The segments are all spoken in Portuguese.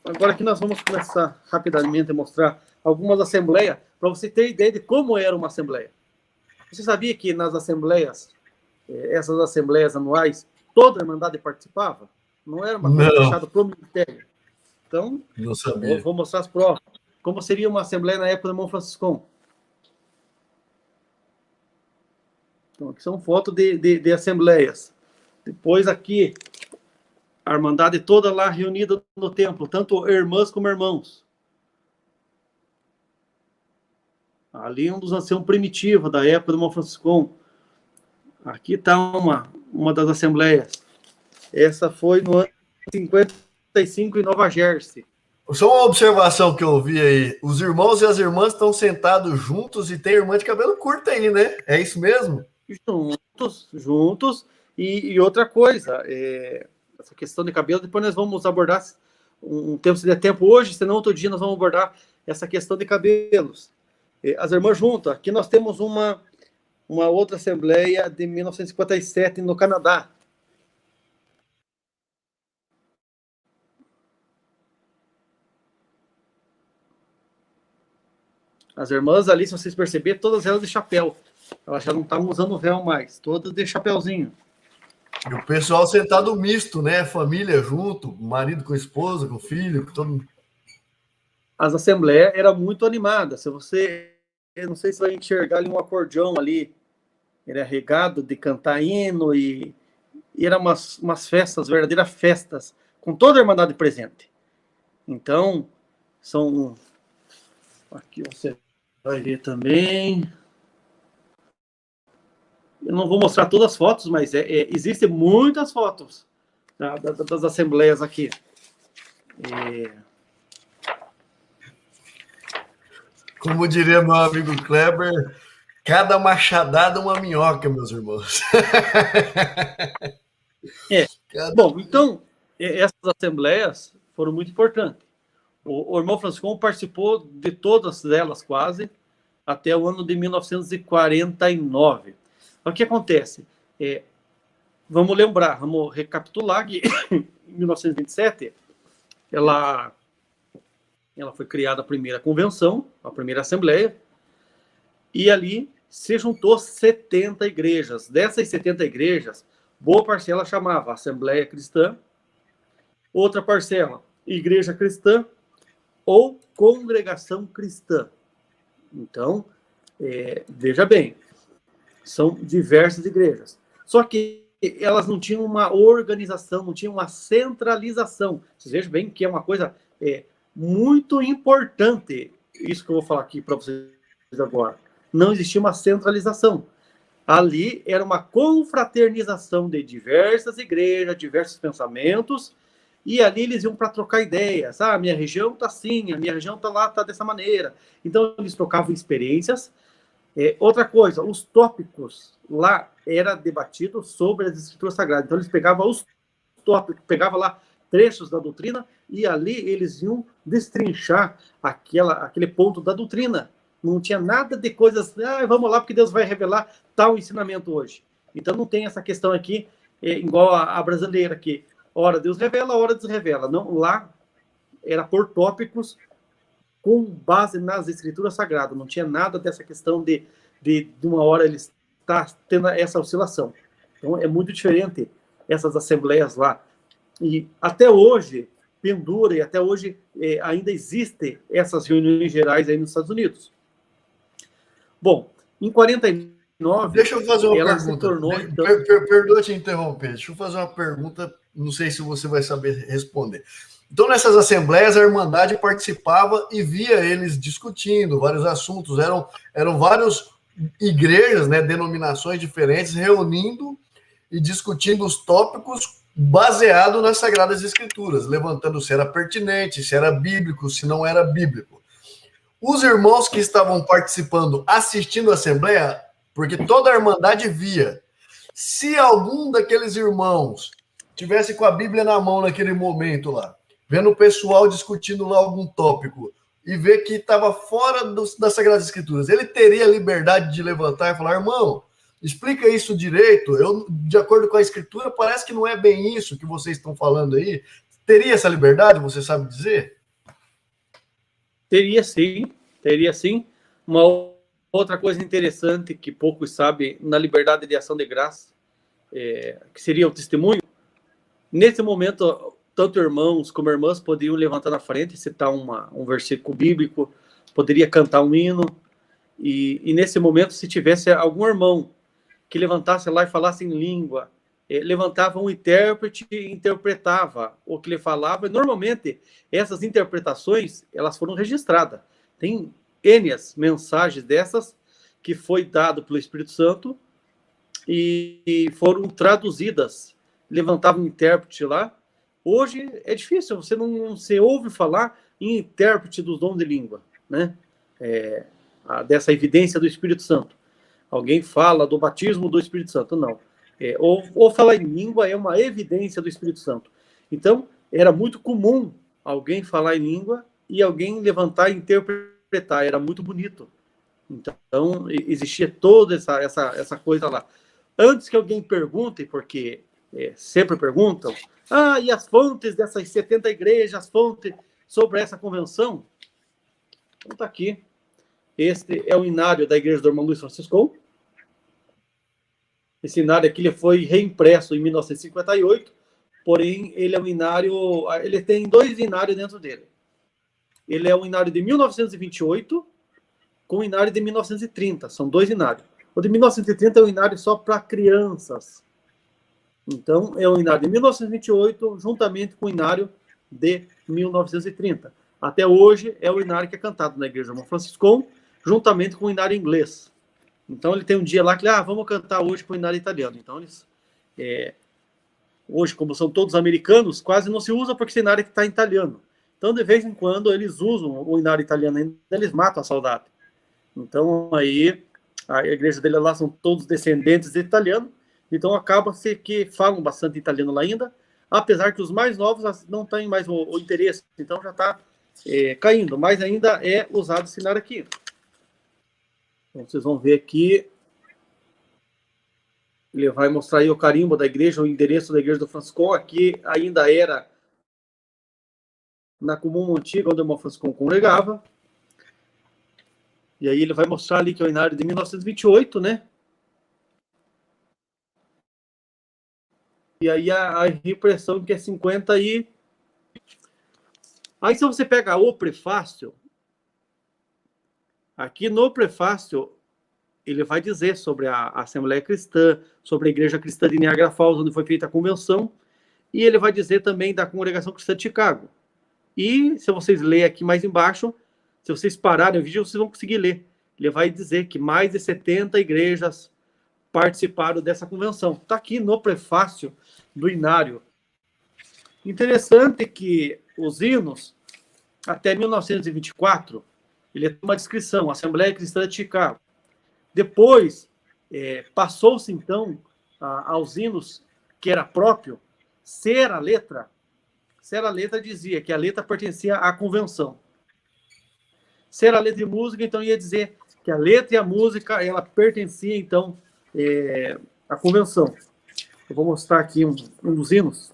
agora aqui nós vamos começar rapidamente a mostrar algumas assembleias, para você ter ideia de como era uma assembleia. Você sabia que nas assembleias, essas assembleias anuais, toda a Irmandade participava? Não era uma coisa fechada para o ministério. Então, não sabia. Vou mostrar as provas. Como seria uma assembleia na época do irmão Franciscão. Então, aqui são fotos de assembleias. Depois aqui, a Irmandade toda lá reunida no templo, tanto irmãs como irmãos. Ali um dos anciãos primitivos da época do irmão Franciscão. Aqui está uma das assembleias. Essa foi no ano 55 em Nova Jersey. Só uma observação que eu vi aí. Os irmãos e as irmãs estão sentados juntos e tem irmã de cabelo curto aí, né? É isso mesmo? Juntos. E outra coisa, essa questão de cabelo, depois nós vamos abordar um tempo, se der tempo hoje, senão outro dia nós vamos abordar essa questão de cabelos. As irmãs juntas. Aqui nós temos uma outra assembleia de 1957 no Canadá. As irmãs ali, se vocês perceberem, todas elas de chapéu. Elas já não estavam usando véu mais, todas de chapéuzinho. E o pessoal sentado misto, né? Família junto, marido com esposa, com filho, todo. As assembleias eram muito animadas. Se você, eu não sei se vai enxergar ali um acordeão ali, era regado de cantar hino e eram umas festas, verdadeiras festas, com toda a Irmandade presente. Então, aqui você vai ver também. Eu não vou mostrar todas as fotos, mas existem muitas fotos das assembleias aqui. Como diria meu amigo Kleber, cada machadada uma minhoca, meus irmãos. Bom, então, essas assembleias foram muito importantes. O irmão Franciscão participou de todas elas, quase, até o ano de 1949. O que acontece? Vamos lembrar, vamos recapitular que em 1927 ela foi criada a primeira convenção, a primeira assembleia, e ali se juntou 70 igrejas. Dessas 70 igrejas, boa parcela chamava Assembleia Cristã, outra parcela, Igreja Cristã ou Congregação Cristã. Então, veja bem, são diversas igrejas. Só que elas não tinham uma organização, não tinham uma centralização. Vocês vejam bem que é uma coisa muito importante, isso que eu vou falar aqui para vocês agora. Não existia uma centralização. Ali era uma confraternização de diversas igrejas, diversos pensamentos, e ali eles iam para trocar ideias. Ah, minha região está assim, a minha região está lá, está dessa maneira. Então, eles trocavam experiências. Outra coisa, os tópicos lá era debatido sobre as escrituras sagradas. Então, eles pegavam os tópicos, pegavam lá trechos da doutrina, e ali eles iam destrinchar aquele ponto da doutrina. Não tinha nada de coisas, vamos lá, porque Deus vai revelar tal ensinamento hoje. Então, não tem essa questão aqui, igual a brasileira, que ora Deus revela, ora desrevela. Não, lá era por tópicos com base nas escrituras sagradas. Não tinha nada dessa questão de uma hora ele está tendo essa oscilação. Então, é muito diferente essas assembleias lá. E até hoje, pendura, e até hoje ainda existem essas reuniões gerais aí nos Estados Unidos. Bom, em 49... Deixa eu fazer uma pergunta. Se tornou, então... Perdoa te interromper. Deixa eu fazer uma pergunta, não sei se você vai saber responder. Então, nessas assembleias, a Irmandade participava e via eles discutindo vários assuntos. Eram várias igrejas, né, denominações diferentes, reunindo e discutindo os tópicos baseado nas Sagradas Escrituras, levantando se era pertinente, se era bíblico, se não era bíblico. Os irmãos que estavam participando, assistindo a Assembleia, porque toda a Irmandade via, se algum daqueles irmãos tivesse com a Bíblia na mão naquele momento lá, vendo o pessoal discutindo lá algum tópico, e ver que estava fora das Sagradas Escrituras, ele teria liberdade de levantar e falar, irmão, explica isso direito, de acordo com a Escritura, parece que não é bem isso que vocês estão falando aí. Teria essa liberdade, você sabe dizer? Teria sim, teria sim. Uma outra coisa interessante que poucos sabem na liberdade de ação de graça, que seria o testemunho. Nesse momento, tanto irmãos como irmãs poderiam levantar na frente e citar um versículo bíblico, poderia cantar um hino, e nesse momento, se tivesse algum irmão que levantasse lá e falasse em língua, levantava um intérprete e interpretava o que ele falava. E, normalmente, essas interpretações, elas foram registradas. Tem N mensagens dessas que foi dado pelo Espírito Santo e foram traduzidas. Levantava um intérprete lá. Hoje é difícil, você não se ouve falar em intérprete dos dons de língua, né? Dessa evidência do Espírito Santo. Alguém fala do batismo do Espírito Santo, não. Ou falar em língua é uma evidência do Espírito Santo. Então, era muito comum alguém falar em língua e alguém levantar e interpretar. Era muito bonito. Então, existia toda essa coisa lá. Antes que alguém pergunte, porque sempre perguntam, e as fontes dessas 70 igrejas, as fontes sobre essa convenção? Então, está aqui. Este é o inário da Igreja do Irmão Luiz Francisco. Esse inário aqui ele foi reimpresso em 1958, porém ele é um inário, ele tem 2 inários dentro dele. Ele é um inário de 1928 com o inário de 1930, são 2 inários. O de 1930 é um inário só para crianças. Então, é um inário de 1928 juntamente com o inário de 1930. Até hoje é o inário que é cantado na Igreja do Irmão Francisco, juntamente com o inário inglês. Então, ele tem um dia lá que, vamos cantar hoje com o inário italiano. Então, eles, hoje, como são todos americanos, quase não se usa porque esse inário está em italiano. Então, de vez em quando, eles usam o inário italiano ainda, eles matam a saudade. Então, aí, a igreja dele lá são todos descendentes de italiano, então acaba-se que falam bastante italiano lá ainda, apesar que os mais novos não têm mais o interesse, então já está caindo, mas ainda é usado esse inário aqui. Então, vocês vão ver aqui, ele vai mostrar aí o carimbo da igreja, o endereço da Igreja do Francisco. Aqui ainda era na comum antiga, onde o irmão Francisco congregava. E aí ele vai mostrar ali que é o inário de 1928, né? E aí a reimpressão que é 50 e... Aí se você pega o prefácio, aqui no prefácio, ele vai dizer sobre a Assembleia Cristã, sobre a Igreja Cristã de Niagara Falls, onde foi feita a convenção, e ele vai dizer também da Congregação Cristã de Chicago. E se vocês lerem aqui mais embaixo, se vocês pararem o vídeo, vocês vão conseguir ler. Ele vai dizer que mais de 70 igrejas participaram dessa convenção. Está aqui no prefácio do inário. Interessante que os hinos, até 1924, ele tem uma descrição, Assembleia Cristã de Chicago. Depois, passou-se, então, aos hinos, que era próprio, ser a letra dizia que a letra pertencia à convenção. Ser a letra de música, então, ia dizer que a letra e a música, ela pertencia, então, à convenção. Eu vou mostrar aqui um dos hinos.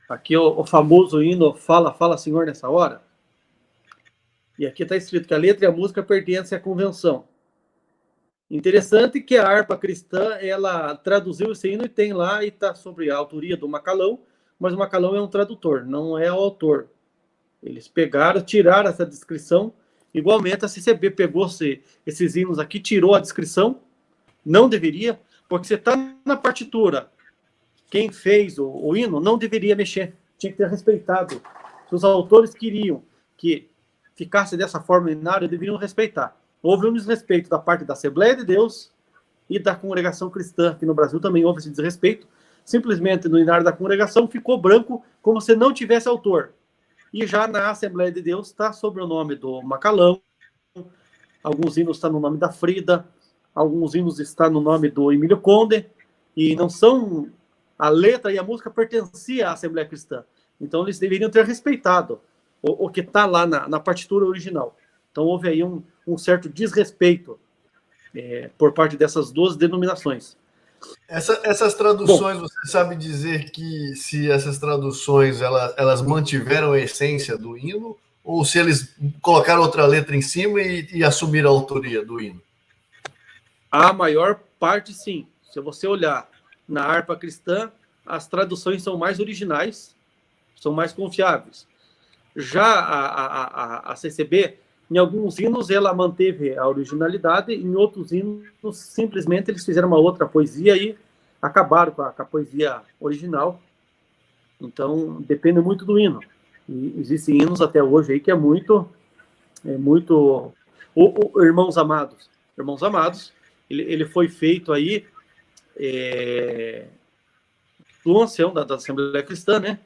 Aqui o famoso hino Fala, Fala, Senhor, nessa hora. E aqui está escrito que a letra e a música pertencem à convenção. Interessante que a harpa cristã, ela traduziu esse hino e tem lá, e está sobre a autoria do Macalão, mas o Macalão é um tradutor, não é o autor. Eles pegaram, tiraram essa descrição, igualmente a CCB pegou esses hinos aqui, tirou a descrição, não deveria, porque você está na partitura, quem fez o hino não deveria mexer, tinha que ter respeitado. Se os autores queriam que ficasse dessa forma no inário, deveriam respeitar. Houve um desrespeito da parte da Assembleia de Deus e da congregação cristã, aqui no Brasil também houve esse desrespeito, simplesmente no inário da congregação ficou branco, como se não tivesse autor. E já na Assembleia de Deus está sobre o nome do Macalão, alguns hinos estão no nome da Frida, alguns hinos estão no nome do Emílio Conde, e não são... A letra e a música pertenciam à Assembleia Cristã. Então, eles deveriam ter respeitado o que está lá na partitura original. Então, houve aí um certo desrespeito por parte dessas duas denominações. Essas traduções, você sabe dizer que se essas traduções elas mantiveram a essência do hino ou se eles colocaram outra letra em cima e assumiram a autoria do hino? A maior parte, sim. Se você olhar na harpa cristã, as traduções são mais originais, são mais confiáveis. Já a CCB, em alguns hinos, ela manteve a originalidade, em outros hinos, simplesmente eles fizeram uma outra poesia e acabaram com a poesia original. Então, depende muito do hino. E existem hinos até hoje aí que é muito... O Irmãos Amados. Irmãos Amados, ele foi feito aí do ancião da Assembleia Cristã, né?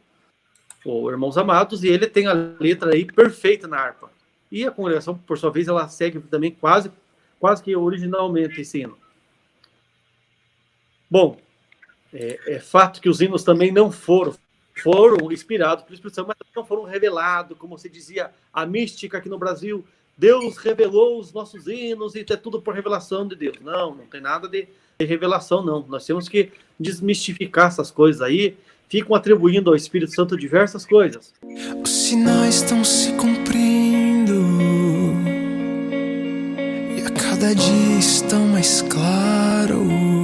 O Irmãos Amados, e ele tem a letra aí perfeita na harpa. E a congregação, por sua vez, ela segue também quase que originalmente esse hino. Bom, é fato que os hinos também não foram inspirados pelo Espírito Santo, mas não foram revelados, como se dizia, a mística aqui no Brasil. Deus revelou os nossos hinos e é tudo por revelação de Deus. Não tem nada de revelação, não. Nós temos que desmistificar essas coisas aí. Ficam atribuindo ao Espírito Santo diversas coisas. Os sinais estão se cumprindo e a cada dia estão mais claros.